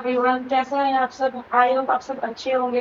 Everyone, कैसे हैं आप सब? आई होप आप सब अच्छे होंगे।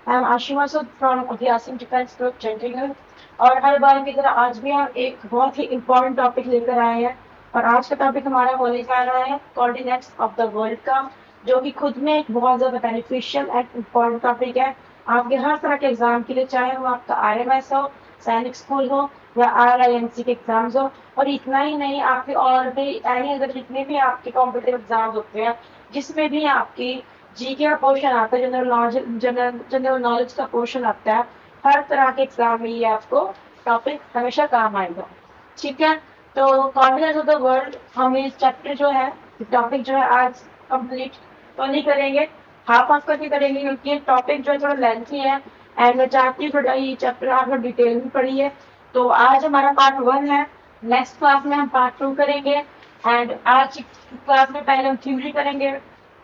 आई एम आशिमा सुद फ्रॉम अभियासिम डिफेंस ग्रुप चंडीगढ़। और हर बार की तरह आज भी हम एक बहुत ही इम्पोर्टेंट टॉपिक लेकर आए हैं। और आज का टॉपिक हमारा होने जा रहा है कॉन्टिनेंट्स ऑफ द वर्ल्ड का, जो कि खुद में एक बहुत ज़्यादा बेनिफिशियल एंड इम्पोर्टेंट टॉपिक है आपके हर तरह के एग्जाम के लिए, चाहे वो आपका RMS हो, सैनिक स्कूल हो या RIMC के एग्जाम्स हो। और इतना ही नहीं, आपके और भी एनी अदर जितने भी आपके कॉम्पिटेटिव एग्जाम्स होते हैं जिसमें भी आपकी GK का पोर्शन आता है, जनरल नॉलेज का पोर्शन आता है, हर तरह के एग्जाम में ये आपको टॉपिक हमेशा काम आएगा। ठीक है, तो कॉन्फिडेंस ऑफ द वर्ल्ड हम ये चैप्टर जो है, टॉपिक जो है आज कंप्लीट तो नहीं करेंगे, हाफ हाफ करके करेंगे, क्योंकि ये टॉपिक जो है थोड़ा लेंथी है एंड मैं चाहती हूँ थोड़ा ये चैप्टर आप डिटेल में पढ़िए। तो आज हमारा पार्ट 1 है, नेक्स्ट क्लास में हम पार्ट 2 करेंगे। एंड आज की क्लास में पहले हम थ्योरी करेंगे,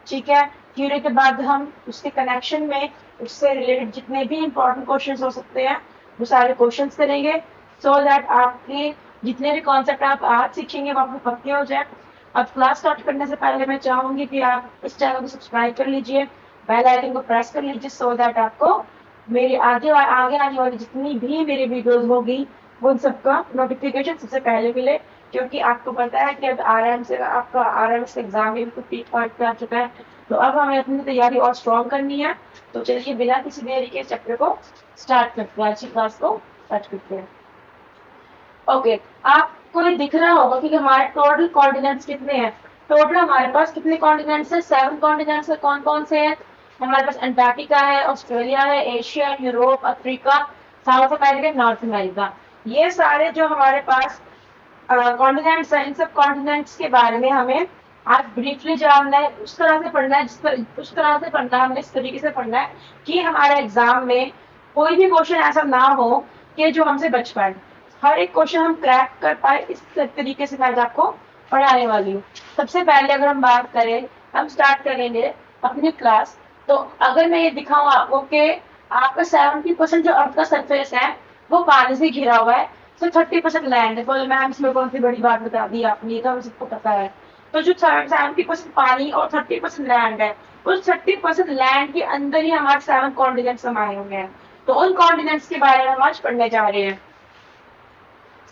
ठीक है। थ्योरी के बाद हम उसके कनेक्शन में उससे रिलेटेड जितने भी इंपॉर्टेंट क्वेश्चंस हो सकते हैं वो सारे क्वेश्चंस करेंगे, सो दैट आपके जितने भी कॉन्सेप्ट आप आज सीखेंगे वो आपको पक्के हो जाए। अब क्लास स्टार्ट करने से पहले मैं चाहूंगी कि आप इस चैनल को सब्सक्राइब कर लीजिए, बेल आइकन को प्रेस कर लीजिए, सो दैट आपको मेरी आगे आने वाली जितनी भी मेरी वीडियोस होगी वो उन सबका नोटिफिकेशन सबसे पहले मिले। क्योंकि आपको पता है कि अब आपका RMS एग्जाम भी पीक पॉइंट पे आ चुका है, तो अब हमें अपनी तैयारी और स्ट्रॉन्ग करनी है। तो चलिए बिना किसी देरी के चैप्टर को स्टार्ट करते हैं, आज की क्लास को स्टार्ट करते हैं। ओके, आपको ये दिख रहा होगा कि हमारे टोटल कॉन्टिनेंट्स कितने हैं। टोटल हमारे पास कितने कॉन्टिनेंट्स हैं? 7 कॉन्टिनेंट्स है। कौन कौन से हैं? हमारे पास अंटार्कटिका है, ऑस्ट्रेलिया है, Asia, Europe, Africa, south America, north America. ये सारे जो हमारे पास कॉन्टिनेंट्स हैं, इन सब कॉन्टिनेंट्स के बारे में हमें आज ब्रीफली जानना है। उस तरह से पढ़ना है उस तरह से पढ़ना है, हमने इस तरीके से पढ़ना है कि हमारे एग्जाम में कोई भी क्वेश्चन ऐसा ना हो कि जो हमसे बच पाए। हर एक क्वेश्चन हम क्रैक कर पाए, इस तरीके से मैं आज आपको पढ़ाने वाली हूँ। सबसे पहले अगर हम बात करें, हम स्टार्ट करेंगे अपनी क्लास। तो अगर मैं ये दिखाऊं आपको कि आपका 70% जो अर्थ का सरफेस है वो पानी से घिरा हुआ है, तो 30% लैंड है। बोले मैम इसमें कौन सी बड़ी बात बता दी आपने, ये तो हम सबको पता है। तो जो 70% पानी और 30% लैंड है, उस 30% लैंड के अंदर ही हमारे 7 कॉन्टिनेंट्स समाये हुए हैं। तो उन कॉन्टिनेंट्स के बारे में हम आज पढ़ने जा रहे हैं।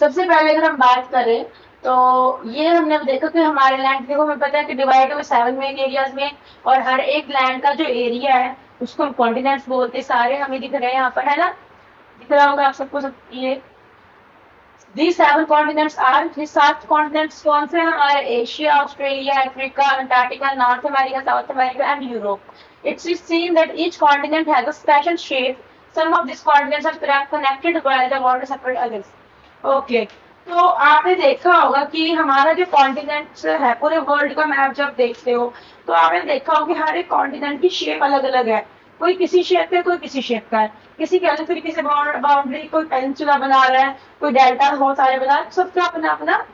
सबसे पहले अगर हम बात करें तो ये हमने देखा कि हमारे लैंड देखो, हमें पता है कि डिवाइड हुए 7 मेन एरियाज में, और हर एक लैंड का जो एरिया है उसको हम कॉन्टिनेंट्स बोलते हैं। सारे हमें दिख रहे हैं यहाँ पर, है ना? दिख रहा होगा आप सबको सब ये These 7 continents are, ये 7 continents कौन से हैं हमारे? Asia, Australia, Africa, Antarctica, north America, South America and Europe. It is seen that each continent has a special shape. Some of these continents are connected while the water separate others. Okay, तो आपने देखा होगा कि हमारा जो continent है, पूरे world का मैप जब देखते हो तो आपने देखा होगा कि हर एक कॉन्टिनेंट की शेप अलग अलग है। कोई किसी शेप का, कोई किसी शेप का है, किसी के अलग तरीके से बाउंड्री, कोई पेनिनसुला बना रहा है, कोई डेल्टा, बहुत सारे बना रहे हैं, सबका अपना अपना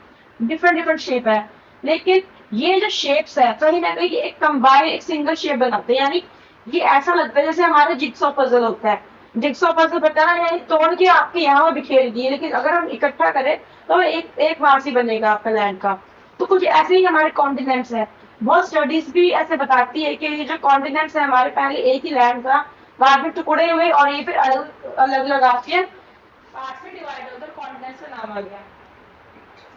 डिफरेंट शेप है। लेकिन ये जो शेप्स है कहीं ना कहीं एक कंबाइन एक सिंगल शेप बनाते हैं, यानी ये ऐसा लगता है जैसे हमारा जिक्सॉ पजल होता है। जिक्सॉ पजल बताना यानी तोड़ के आपके यहाँ बिखेर दिए, लेकिन अगर हम इकट्ठा करें तो एक एक वहां से बनेगा आपका लैंड का। तो कुछ ऐसे ही हमारे कॉन्टिनेंट्स है। बहुत स्टडीज भी ऐसे बताती है कि ये जो कॉन्टिनेंट्स है हमारे, पहले एक ही लैंड था, बाद में टुकड़े हुए और ये फिर अलग अलग आके पार्ट में डिवाइड होकर कॉन्टिनेंट्स का नाम आ गया।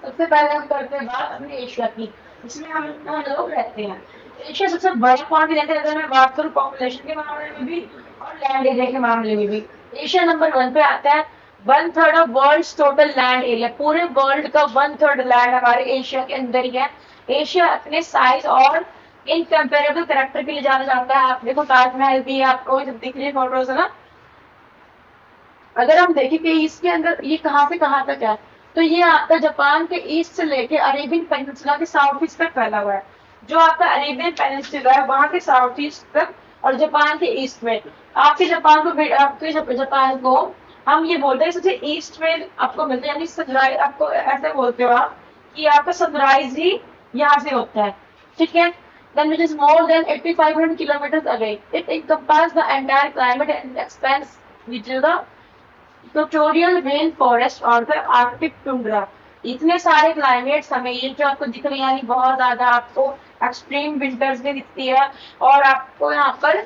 सबसे पहले हम करते हैं बात अपने एशिया की, इसमें हम लोग रहते हैं। एशिया सबसे बड़ा कॉन्टिनेंट है अगर मैं बात करूँ पॉपुलेशन के मामले में भी और लैंड एरिया के मामले में भी। एशिया नंबर 1 पे आता है। 1/3 of world total land area, पूरे वर्ल्ड का 1/3 लैंड हमारे एशिया के अंदर ही है। एशिया अपने साइज और इनकम्पेरेबल कैरेक्टर के लिए जाना जाता है। आप देखो ताजमहल भी आपको दिख रही है फोटोज, है ना? अगर हम देखें कि इसके अंदर ये कहाँ से कहाँ तक है, तो ये आपका जापान के ईस्ट से लेके अरेबियन पेनिनसुला के साउथ ईस्ट तक फैला हुआ है। जो आपका अरेबियन पेनिनसुला है वहां के साउथ ईस्ट तक और जापान के ईस्ट में। आपके जापान को हम ये बोलते हैं सबसे ईस्ट में आपको मिलता है, यानी सनराइज आपको ऐसे बोलते हो आप कि आपका सनराइज ही यहाँ से होता है, ठीक है? Then which is more than 8,500 kilometers away. It encompasses the entire climate and expands which is the equatorial rain forest और द आर्कटिक टुंड्रा। इतने सारे क्लाइमेट्स हमें ये जो आपको दिख रहे हैं, यानी बहुत ज्यादा आपको एक्सट्रीम विंटर्स भी दिखती है, और आपको यहाँ पर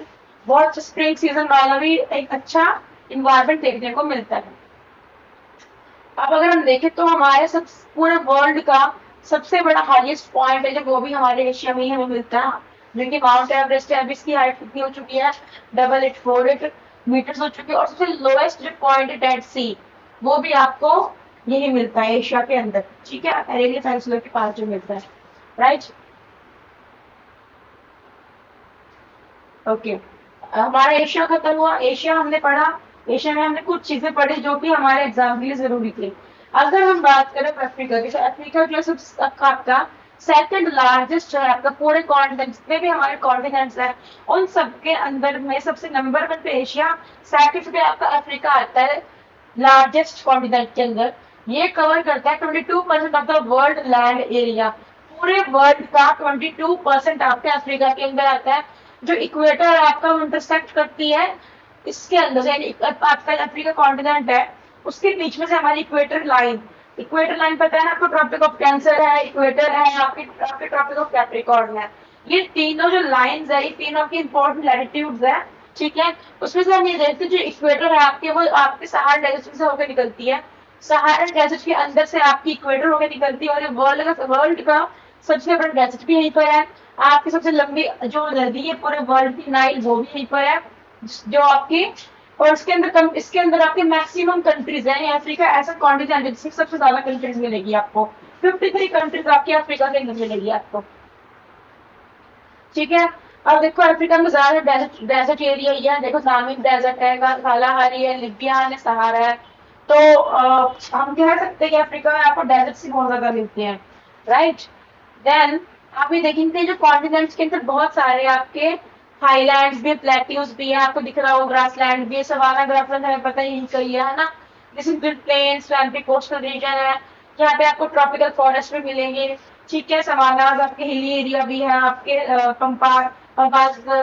बहुत स्प्रिंग सीजन वाला भी एक अच्छा इन्वायरमेंट देखने को मिलता है। अब अगर हम देखें तो हमारे सब पूरे वर्ल्ड का सबसे बड़ा हाईएस्ट पॉइंट है जो वो भी हमारे एशिया में ही हमें मिलता है, जो कि माउंट एवरेस्ट है। अभी इसकी हाइट कितनी हो चुकी है, 8848 मीटर्स हो चुकी है। और सबसे लोएस्ट जो पॉइंट है डेड सी, वो भी आपको यही मिलता है एशिया के अंदर, ठीक है, अरेबियन पेनिनसुला के पास जो मिलता है, राइट। ओके, हमारा एशिया खत्म हुआ। एशिया हमने पढ़ा, एशिया में हमने कुछ चीजें पढ़ी जो कि हमारे एग्जाम के लिए जरूरी थी। अगर हम बात करें अफ्रीका की, तो अफ्रीका जो आपका सेकंड लार्जेस्ट है, आपका पूरे कॉन्टिनेंट जितने भी हमारे कॉन्टिनेंट्स हैं उन सबके अंदर में सबसे नंबर 1 पे एशिया, सेकंड पे आपका अफ्रीका आता है लार्जेस्ट कॉन्टिनेंट के अंदर। ये कवर करता है 22% of the world land area. पूरे वर्ल्ड का 22% आपके अफ्रीका के अंदर आता है। जो इक्वेटर आपका इंटरसेक्ट करती है इसके अंदर से, आपका अफ्रीका कॉन्टिनेंट है उसके बीच में से हमारी इक्वेटर लाइन पता है ना आपको, ट्रॉपिक ऑफ कैंसर है, इक्वेटर है, आपके ट्रॉपिक ऑफ कैप्रिकॉर्न है। ये तीनों जो लाइंस है, ये तीनों की इंपॉर्टेंट लैटिट्यूड्स है, ठीक है। उसमें से हम ये देखते हैं जो इक्वेटर है आपके, वो आपके सहारा डेजर्ट से होकर निकलती है। सहारा डेजर्ट के अंदर से आपकी इक्वेटर होकर निकलती है, और ये वर्ल्ड का सबसे बड़ा डेजर्ट भी यहीं पर है। आपकी सबसे लंबी जो नदी है पूरे वर्ल्ड की, नाइल, वो भी यहीं पर है, जो आपकी, और इसके अंदर आपके मैक्सिमम कंट्रीज है। अफ्रीका ऐसा कॉन्टिनेंट है जिसमें सबसे ज्यादा कंट्रीज मिलेगी आपको, 53 कंट्रीज आपकी अफ्रीका के अंदर मिलेगी आपको, ठीक है। अब देखो अफ्रीका में ज्यादा डेजर्ट एरिया ही है, देखो नामिक डेजर्ट है, कालाहारी है, लिबियान है, सहारा है। तो हम कह सकते हैं कि अफ्रीका में आपको डेजर्ट से बहुत ज्यादा मिलते हैं, राइट। देन आप ये देखेंगे जो कॉन्टिनेंट्स के अंदर बहुत सारे आपके हाईलैंड्स भी, प्लेट्यूज भी है, आपको दिख रहा हो ग्रासलैंड भी, सवाना ग्रासलैंड हमें पता ही कही है ना। This is plain swampy coastal region है, यहाँ पे आपको ट्रॉपिकल फॉरेस्ट भी मिलेंगे, ठीक है। सवाना आपके हिली एरिया भी है, आपके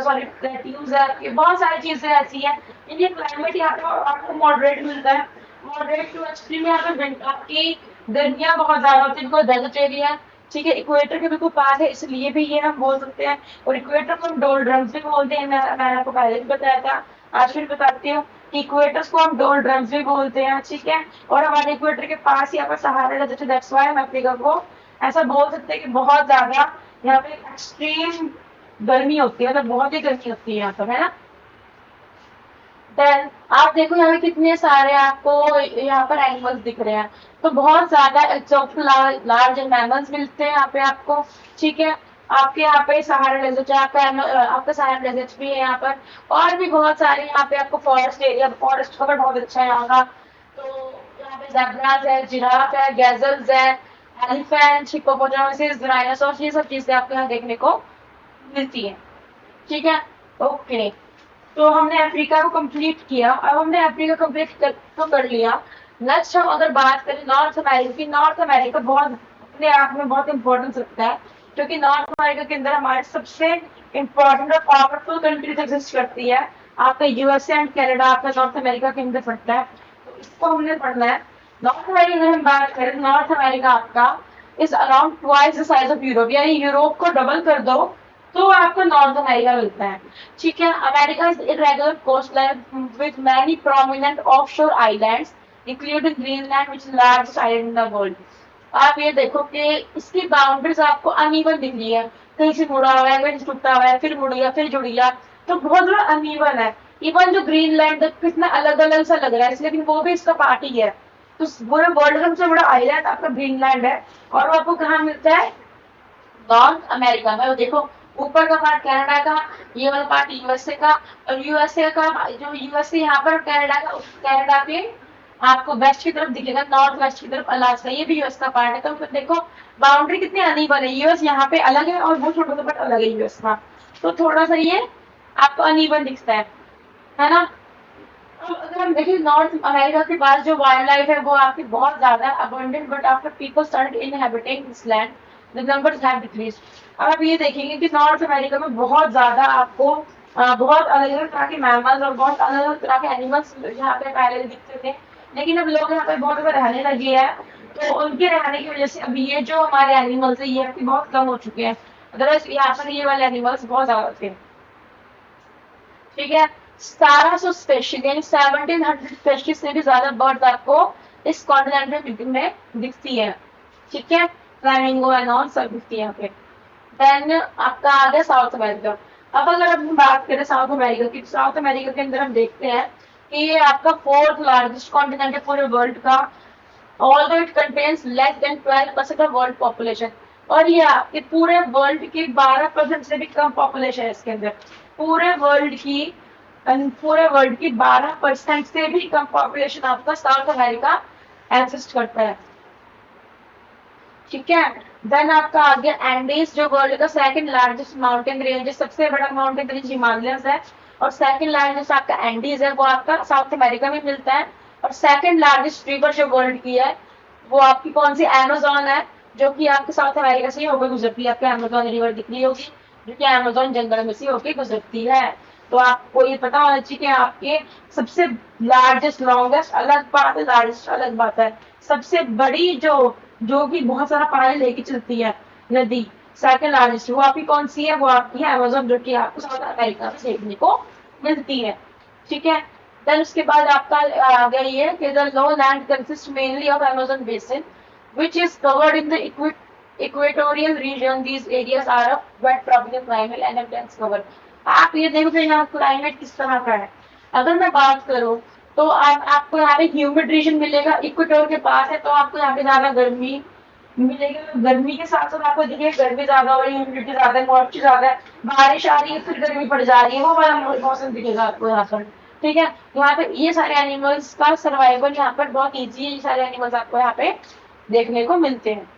सॉरी प्लेट्यूज है, आपके बहुत सारी चीजें ऐसी है। इंडियन क्लाइमेट यहाँ पे आपको मॉडरेट मिलता है, मॉडरेट टू एक्सट्रीम। यहाँ पे आपकी गर्मियाँ बहुत ज्यादा होती है बिकॉज डेजर्ट एरिया है, ठीक है। इक्वेटर के बिल्कुल पास है, इसलिए भी ये हम बोल सकते हैं। और इक्वेटर को हम डोल्ड्रम्स भी बोलते हैं, मैंने आपको पहले भी बताया था, आज फिर बताती हूँ कि इक्वेटर्स को हम डोल्ड्रम्स भी बोलते हैं, ठीक है। और हमारे इक्वेटर के पास ही यहाँ पर सहारा डेजर्ट है, दैट्स व्हाई हम अफ्रीका को ऐसा बोल सकते हैं कि बहुत ज्यादा यहाँ पे एक्सट्रीम गर्मी होती है, मतलब बहुत ही गर्मी होती है यहाँ पर, है ना। देन आप देखो यहाँ पे कितने सारे आपको यहाँ पर एनिमल्स दिख रहे हैं, तो बहुत ज्यादा एक्सोटिक लार्ज मैमल्स मिलते हैं यहाँ पे आपको, ठीक है। आपके यहाँ पे सहारा डेजर्ट है, आपका सहारा डेजर्ट भी है यहाँ पर, और भी बहुत सारे यहाँ पे आपको फॉरेस्ट एरिया, फॉरेस्ट कवर बहुत अच्छा है यहाँ का। तो यहाँ पे ज़ेब्रास है, जिराफ है, गैजल्स है, एलिफेंट, हिप्पोपोटामस, डायनासोर, ये सब चीजें आपको यहाँ देखने को मिलती है, ठीक है। ओके, तो हमने अफ्रीका को कंप्लीट किया। अब हमने अफ्रीका कर लिया। नेक्स्ट हम अगर बात करें नॉर्थ अमेरिका की, नॉर्थ अमेरिका बहुत अपने आप में बहुत इंपॉर्टेंस रखता है, क्योंकि नॉर्थ अमेरिका के अंदर हमारे सबसे इंपॉर्टेंट और पावरफुल कंट्रीज एग्जिस्ट करती है। आपका यूएसए एंड कनाडा आपका नॉर्थ अमेरिका के अंदर पड़ता है, तो इसको हमने पढ़ना है। नॉर्थ अमेरिका अगर हम बात करें, नॉर्थ अमेरिका आपका is around twice the size of Europe, यानी यूरोप को डबल कर दो तो आपको नॉर्थ अमेरिका मिलता है, ठीक है। America is irregular coastline with many prominent offshore islands including Greenland which is largest island in the world. आप ये देखो कि इसकी बाउंड्रीज आपको अनइवन दिख रही है, कहीं से मुड़ा हुआ है, कहीं से टूटा हुआ है, फिर मुड़ गया, फिर जुड़ गया, तो बहुत ज्यादा अनइवन है। इवन जो ग्रीनलैंड कितना अलग अलग सा लग रहा है, लेकिन वो भी इसका पार्ट ही है। तो पूरे वर्ल्ड का सबसे बड़ा आइलैंड आपका ग्रीनलैंड है, और वो आपको कहाँ मिलता है, नॉर्थ अमेरिका में। देखो ऊपर का पार्ट कनाडा का, ये वाला पार्ट यूएसए का, और यूएसए का जो यूएसए यहाँ पर, कनाडा का, कनाडा के आपको वेस्ट की तरफ दिखेगा, नॉर्थ वेस्ट की तरफ अलास्का, ये भी यूएस का पार्ट है। तो फिर देखो बाउंड्री कितनी अनइवन है, यूएस यहाँ पे अलग है और वो छोटा सा पार्ट अलग है यूएस का, तो थोड़ा सा ये आपको अनइवन दिखता है ना। अब अगर हम देखें नॉर्थ अमेरिका के पास जो वाइल्ड लाइफ है वो आपकी बहुत ज्यादा abundant, but after people started inhabiting this land the numbers have decreased. अब आप ये देखेंगे कि नॉर्थ अमेरिका में बहुत ज्यादा आपको बहुत अलग अलग तरह के मैमल्स और बहुत अलग अलग तरह के एनिमल्स यहाँ पे पहले दिखते थे, लेकिन अब लोग यहाँ पे बहुत ज्यादा रहने लगे हैं, तो उनके रहने की वजह से अभी ये जो हमारे एनिमल्स है ये अभी बहुत कम हो चुके हैं। अदरवाइज यहाँ पर ये वाले एनिमल्स बहुत ज्यादा थे। ठीक है, 1700 स्पेशीज यानी 1700 स्पेशीज से भी ज्यादा बर्ड्स आपको इस कॉन्टिनेंट में दिखती है। ठीक है, फ्लामिंगो एंड ऑल सब दिखती है यहाँ पे। देन आपका आ गया साउथ अमेरिका। अब अगर हम बात करें साउथ अमेरिका की, साउथ अमेरिका के अंदर हम देखते हैं कि ये आपका फोर्थ लार्जेस्ट कॉन्टिनेंट है पूरे वर्ल्ड का, although it contains less than 12% of world population. और ये आपके पूरे वर्ल्ड की 12% से भी कम पॉपुलेशन है इसके अंदर। पूरे वर्ल्ड की 12% से भी कम पॉपुलेशन आपका साउथ अमेरिका एग्जिस्ट करता है। ठीक है, देन आपका आ गया एंडीज, जो वर्ल्ड का सेकंड लार्जेस्ट माउंटेन रेंज है। सबसे बड़ा माउंटेन रेंज हिमालयस है और सेकंड लार्जेस्ट आपका एंडीज है, वो आपका साउथ अमेरिका में मिलता है। और सेकंड लार्जेस्ट रिवर जो वर्ल्ड की है वो आपकी कौन सी, अमेज़न है, जो कि आपके साउथ अमेरिका से ही होकर गुजरती है। आपको अमेज़न रिवर दिख रही होगी जो कि अमेज़न जंगल में से होकर गुजरती है। तो आपको ये पता होना चाहिए कि आपके सबसे लार्जेस्ट, लॉन्गेस्ट अलग बात है, लार्जेस्ट अलग बात है। सबसे बड़ी जो कि बहुत सारा पानी लेके चलती है नदी, सेकंड लार्जेस्ट, वो आपकी कौन सी है, वो आपकी है अमेज़न, जो कि आपको साउथ अमेरिका में देखने को मिलती है। ठीक है, देन उसके बाद आपका आ गया ये कि the low land consist mainly of Amazon basin which is covered in the equatorial region. These areas are of wet tropical climate and have dense cover. आप ये देखो कि यहाँ क्लाइमेट किस तरह का है। अगर मैं बात करूँ तो आपको यहाँ पे ह्यूमिड रीजन मिलेगा, इक्वेटर के पास है, तो आपको यहाँ पे ज्यादा गर्मी मिलेगा। गर्मी के साथ साथ आपको देखिए गर्मी ज्यादा हो रही है, ह्यूमिडिटी ज्यादा है, मॉइस्चर ज्यादा है, बारिश आ रही है फिर गर्मी पड़ जा रही है, वो वाला मौसम दिखेगा आपको यहाँ पर। ठीक है, यहाँ पे ये सारे एनिमल्स का सर्वाइवल यहाँ पर बहुत ईजी है। ये सारे एनिमल्स आपको यहाँ पे देखने को मिलते हैं।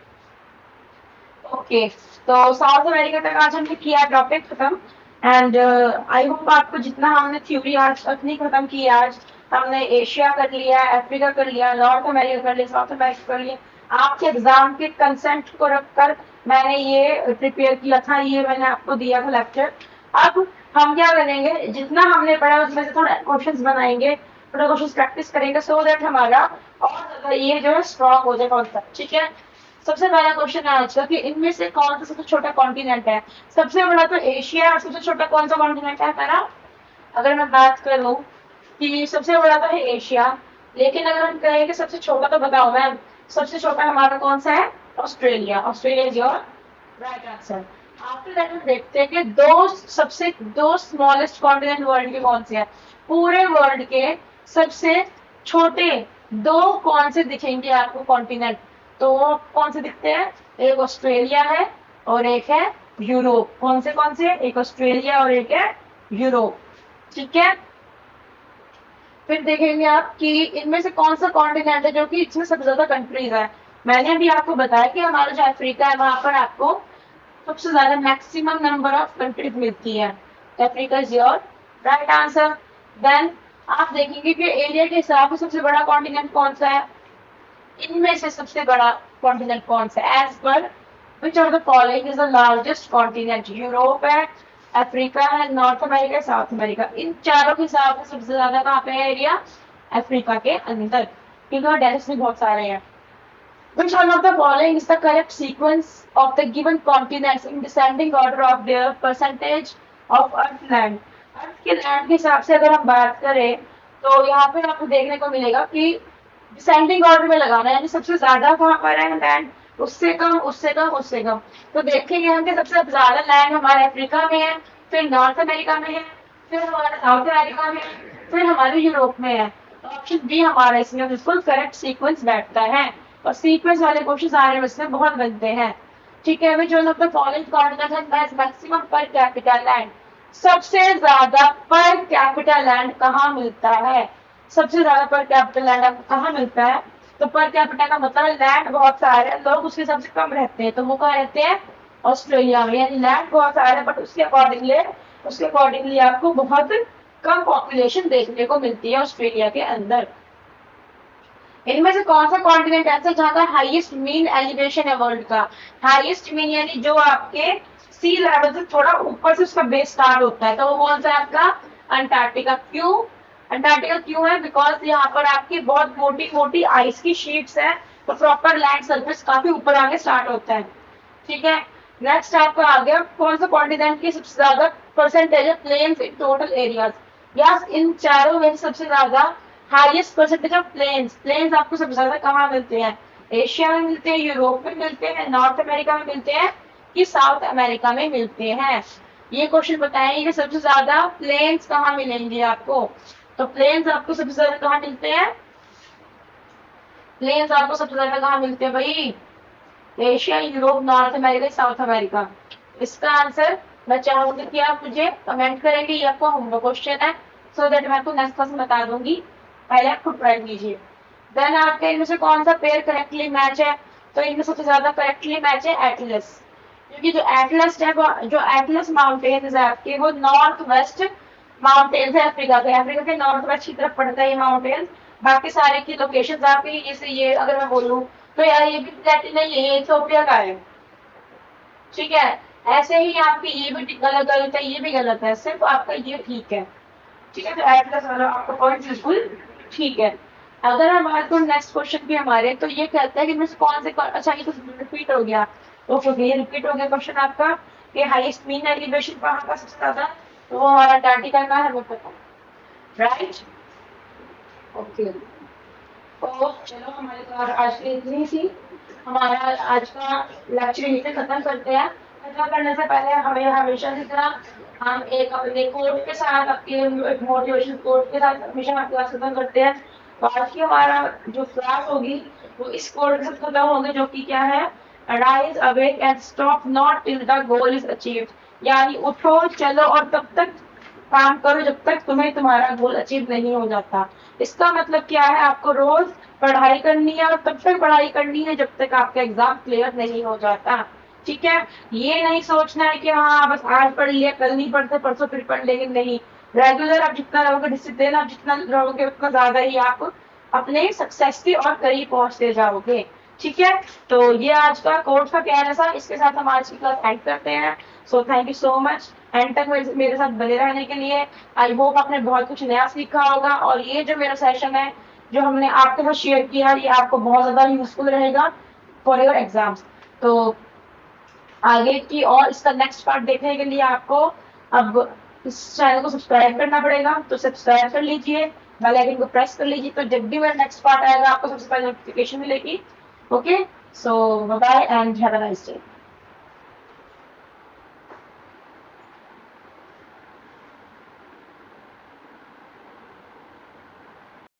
ओके, तो साउथ अमेरिका तक आज हमने किया टॉपिक खत्म। एंड आई होप आपको जितना हमने थ्योरी आज तक नहीं खत्म की, आज हमने एशिया कर लिया, अफ्रीका कर लिया, नॉर्थ अमेरिका कर लिया, साउथ अमेरिका कर लिया। आपके एग्जाम के कंसेंट को रखकर मैंने ये प्रिपेयर किया था, ये मैंने आपको दिया था लेक्चर। अब हम क्या करेंगे, जितना हमने पढ़ा उसमें से थोड़ा क्वेश्चंस बनाएंगे, थोड़ा क्वेश्चंस प्रैक्टिस करेंगे, सो दैट हमारा और ज्यादा ये जो है स्ट्रॉन्ग हो जाए कॉन्सेप्ट। ठीक है, सबसे पहला क्वेश्चन है आज का कि इनमें से कौन सा सबसे छोटा कॉन्टिनेंट है। सबसे बड़ा तो एशिया और सबसे छोटा कौन सा कॉन्टिनेंट है मेरा। अगर मैं बात करूं कि सबसे बड़ा तो है एशिया, लेकिन अगर हम कहें कि सबसे छोटा, तो बताओ मैम सबसे छोटा हमारा कौन सा है, Australia. Australia is your right answer. After that हम देखते हैं कि दो स्मॉलेस्ट कॉन्टिनेंट वर्ल्ड के कौन से हैं। पूरे वर्ल्ड के सबसे छोटे दो कौन से दिखेंगे आपको कॉन्टिनेंट, तो वो कौन से दिखते हैं, एक ऑस्ट्रेलिया है और एक है यूरोप। कौन से, एक ऑस्ट्रेलिया और एक है यूरोप। ठीक है, फिर देखेंगे आप कि इनमें से कौन सा कॉन्टिनेंट है जो कि इसमें सबसे ज्यादा कंट्रीज है। मैंने अभी आपको बताया कि हमारा जो अफ्रीका है वहां पर आपको सबसे ज्यादा मैक्सिमम नंबर ऑफ कंट्रीज मिलती है। Africa is your right answer. Then आप देखेंगे कि एरिया के हिसाब से सबसे बड़ा कॉन्टिनेंट कौन सा है। इनमें से सबसे बड़ा कॉन्टिनेंट कौन सा है, as per which of the following is the largest continent. Europe है, अफ्रीका है, नॉर्थ अमेरिका, साउथ अमेरिका। इन चारों के हिसाब से सबसे ज्यादा कहाँ पे है एरिया, अफ्रीका के अंदर, क्योंकि डेजर्ट्स में बहुत सारे हैं। Which one of the following is the correct sequence of the given continents in descending order of their percentage of Earth land? अर्थ के लैंड के हिसाब से अगर हम बात करें तो यहाँ पे आपको देखने को मिलेगा कि डिसेंडिंग ऑर्डर में लगाना है, यानी सबसे ज्यादा कहाँ पर है लैंड, उससे कम, उससे कम, उससे कम। तो देखेंगे हम कि सबसे ज्यादा लैंड हमारे अफ्रीका में है, फिर नॉर्थ अमेरिका में है, फिर हमारे साउथ अमेरिका में, फिर हमारे यूरोप में है। तो ऑप्शन बी हमारा इसमें बिल्कुल करेक्ट सीक्वेंस बैठता है। और सीक्वेंस वाले क्वेश्चन सारे इसमें बहुत बनते हैं। ठीक है, which one of the following continents has maximum per capita land? सबसे ज्यादा पर कैपिटल लैंड कहाँ मिलता है, सबसे ज्यादा पर कैपिटल लैंड आपको कहाँ मिलता है। तो पर कैपिटल का मतलब लैंड बहुत सारे हैं, लोग उसके हिसाब से कम रहते हैं, तो वो कहाँ रहते हैं, ऑस्ट्रेलिया में। यानी लैंड बहुत सारे हैं बट उसके अकॉर्डिंगली आपको बहुत कम पॉपुलेशन देखने को मिलती है ऑस्ट्रेलिया के अंदर। इनमें से कौन सा कॉन्टिनेंट ऐसा जहाँ का हाईएस्ट मीन एलिवेशन है वर्ल्ड का। हाईएस्ट मीन यानी जो आपके सी लेवल से थोड़ा ऊपर से उसका बेस स्टार्ट होता है, तो वो कौन सा है आपका, अंटार्कटिका। क्यों अंटार्कटिका क्यों है, बिकॉज यहाँ पर आपकी बहुत मोटी मोटी आइस की शीट्स है, तो प्रॉपर लैंड सरफेस काफी ऊपर आगे स्टार्ट होता है। ठीक है, नेक्स्ट आपका आ गया कौन सा कॉन्टिनेंट की सबसे ज्यादा परसेंटेज है plains in total areas. Yes, इन चारों में सबसे ज्यादा highest percentage of plains, plains आपको सबसे ज्यादा कहाँ मिलते हैं? एशिया में मिलते हैं, यूरोप में मिलते हैं, नॉर्थ अमेरिका में मिलते हैं कि साउथ अमेरिका में मिलते हैं? ये क्वेश्चन बताएं कि सबसे ज्यादा प्लेन्स कहाँ मिलेंगे आपको। तो प्लेन्स आपको सबसे ज्यादा कहाँ मिलते हैं? प्लेन्स आपको सबसे ज्यादा कहाँ मिलते हैं भाई? Asia, Europe, north America, South America. इसका आंसर मैं चाहूंगी कि आप मुझे कमेंट करेंगे, ये आपका होमवर्क क्वेश्चन है, सो दैट मैं आपको नेक्स्ट क्लास में बता दूंगी। पहले आप खुद पढ़ लीजिए। देन आपके इनमें से कौन सा पेयर करेक्टली मैच है? तो इनमें सबसे ज्यादा करेक्टली मैच है एटलस, क्योंकि जो एटलस है जो एटलस माउंटेन्स है आपके, वो नॉर्थ वेस्ट माउंटेन्स है अफ्रीका के। अफ्रीका के नॉर्थ वेस्ट की तरफ पड़ता है ये माउंटेन्स। बाकी सारे की लोकेशन आपकी, जैसे ये अगर मैं बोलूँ तो यार ये भी प्लेटिनम नहीं है, ये इथियोपिया का है। ठीक है, ऐसे ही आपकी ये भी गलत गलत है, ये भी गलत है, सिर्फ आपका ये ठीक है। ठीक है, तो एटलस वाला आपका पॉइंट बिल्कुल ठीक है। अगर हम बात करें नेक्स्ट क्वेश्चन भी हमारे, तो ये कहता है कि इनमें से कौन से अच्छा ये तो रिपीट हो गया। ओके, ये रिपीट हो गया क्वेश्चन आपका कि हाईएस्ट मीन एलिवेशन कहाँ का सबसे ज्यादा, तो वो हमारा अंटार्कटिका का है, हमें पता है, राइट। ओके, तो चलो हमारे पास आज के लिए इतनी थी। हमारा आज का लेक्चर यहीं पे खत्म करते हैं। खत्म करने से पहले हमें हमेशा की तरह हम एक अपने कोड के साथ, आपके मोटिवेशन कोड के साथ हमेशा आपके क्लास खत्म करते हैं। तो आज की हमारा जो क्लास होगी वो इस कोड के साथ खत्म होगी, जो कि क्या है? Arise awake and stop not till the goal is achieved. यानी उठो, चलो और तब तक काम करो जब तक तुम्हें तुम्हारा गोल अचीव नहीं हो जाता। इसका मतलब क्या है? आपको रोज पढ़ाई करनी है और तब तक पढ़ाई करनी है जब तक आपका एग्जाम क्लियर नहीं हो जाता। ठीक है, ये नहीं सोचना है कि हाँ बस आज पढ़ लिया, कल नहीं पढ़ते, परसों फिर पढ़ लेंगे, नहीं। रेगुलर आप जितना रहोगे, डिसिप्लिन आप जितना रहोगे, उतना ज्यादा ही आप अपने सक्सेस के और करीब पहुंचते जाओगे। ठीक है, तो ये आज का कोर्स का प्यार था, इसके साथ हम आज की क्लास एंड करते हैं। So thank you so much and तक मेरे साथ बने रहने के लिए। आई होप आपने बहुत कुछ नया सीखा होगा, और ये जो मेरा सेशन है जो हमने आपके साथ शेयर किया, ये आपको बहुत ज्यादा यूजफुल रहेगा फॉर योर एग्जाम्स। तो आगे की और इसका नेक्स्ट पार्ट देखने के लिए आपको अब इस चैनल को सब्सक्राइब करना पड़ेगा, तो सब्सक्राइब कर लीजिए, बेल आइकन को प्रेस कर लीजिए, तो जब भी मेरा नेक्स्ट पार्ट आएगा आपको सबसे पहले नोटिफिकेशन मिलेगी। Okay, so bye bye and have a nice day.